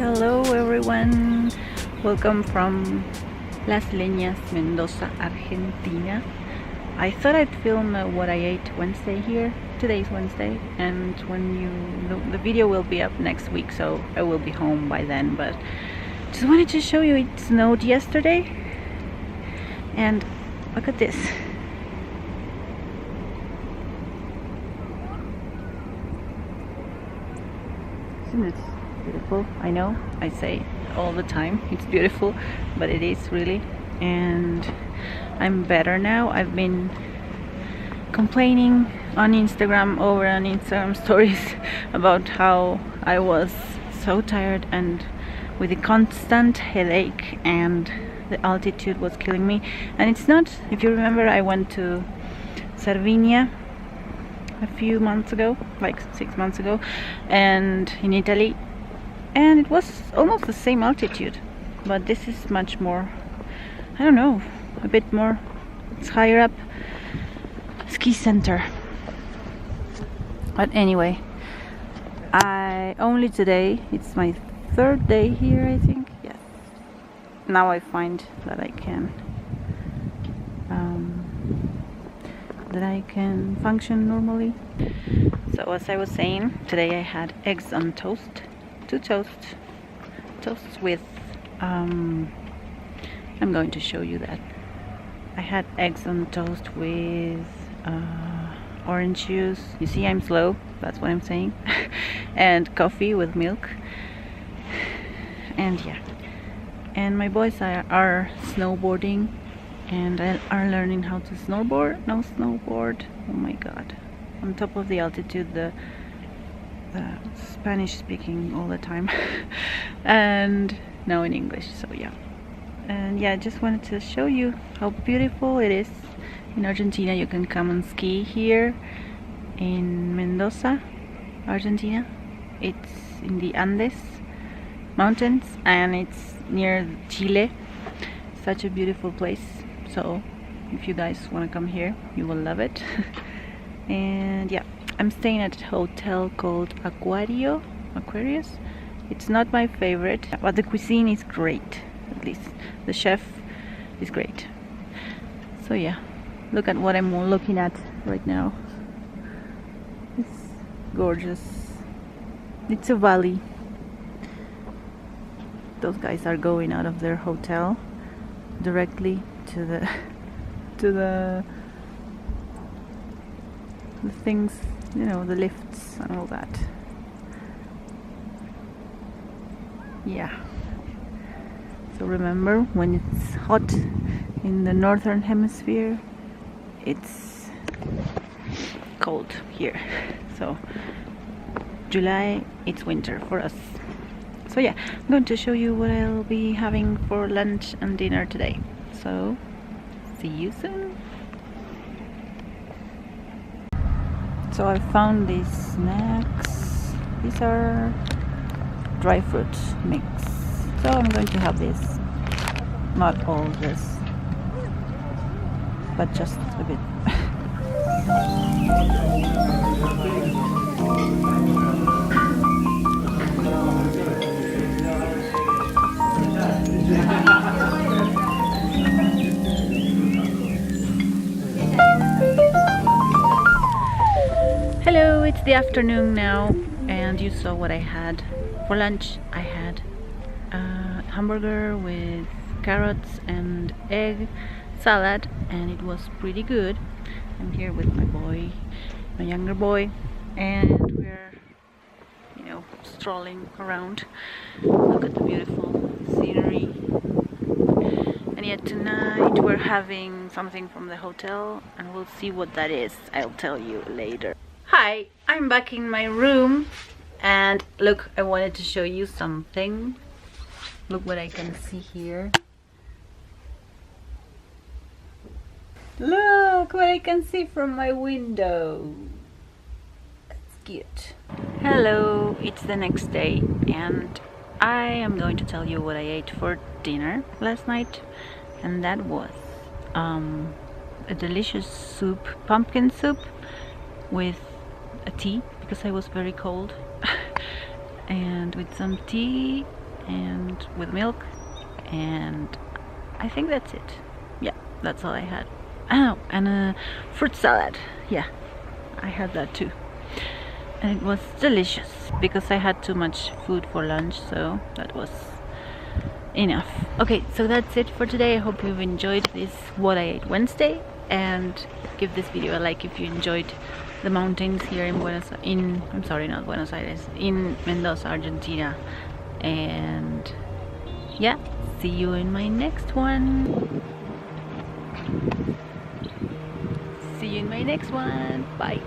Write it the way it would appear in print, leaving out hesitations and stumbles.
Hello everyone, welcome from Las Leñas, Mendoza, Argentina. I thought I'd film what I ate Wednesday here. Today's Wednesday, and the video will be up next week, so I will be home by then. But just wanted to show you, it snowed yesterday, and look at this. Isn't it beautiful? I know, I say all the time it's beautiful, but it is really. And I'm better now. I've been complaining on Instagram stories about how I was so tired and with a constant headache, and the altitude was killing me. And it's not, if you remember, I went to Sardinia a few months ago, like 6 months ago, and in Italy, and it was almost the same altitude, but this is much more, I don't know, a bit more, it's higher up, ski center. But anyway, I only today, it's my third day here, I think. Yes, now I find that I can function normally. So as I was saying, today I had eggs on toast, toasts with I'm going to show you that. I had eggs on toast with orange juice. You see, I'm slow, that's what I'm saying. And coffee with milk. And yeah, and my boys are snowboarding and are learning how to snowboard. Oh my god, on top of the altitude, the Spanish speaking all the time. And now in English, so yeah. And yeah, I just wanted to show you how beautiful it is in Argentina. You can come and ski here in Mendoza, Argentina. It's in the Andes mountains and it's near Chile. Such a beautiful place. So if you guys want to come here, you will love it. And yeah, I'm staying at a hotel called Aquarius. It's not my favorite, but the cuisine is great. At least the chef is great. So yeah, look at what I'm looking at right now. It's gorgeous. It's a valley. Those guys are going out of their hotel directly to the things, you know, the lifts and all that. Yeah. So remember, when it's hot in the northern hemisphere, it's cold here. So July, it's winter for us. So yeah, I'm going to show you what I'll be having for lunch and dinner today. So see you soon. So I found these snacks. These are dry fruit mix. So I'm going to have this. Not all of this, but just a bit. Hello, it's the afternoon now, and you saw what I had for lunch. I had a hamburger with carrots and egg salad, and it was pretty good. I'm here with my boy, my younger boy, and we're, you know, strolling around. Look at the beautiful scenery. And yet tonight we're having something from the hotel, and we'll see what that is. I'll tell you later. Hi, I'm back in my room, and look, I wanted to show you something. Look what I can see here. Look what I can see from my window. That's cute. Hello, it's the next day, and I am going to tell you what I ate for dinner last night, and that was a delicious soup, pumpkin soup with a tea, because I was very cold, and with some tea and with milk, and I think that's it. Yeah, that's all I had. Oh, and a fruit salad. Yeah, I had that too, and it was delicious because I had too much food for lunch, so that was enough. Okay, so that's it for today. I hope you've enjoyed this What I Ate Wednesday, and give this video a like if you enjoyed the mountains here in I'm sorry, not Buenos Aires, in Mendoza, Argentina. And yeah, see you in my next one. See you in my next one. Bye.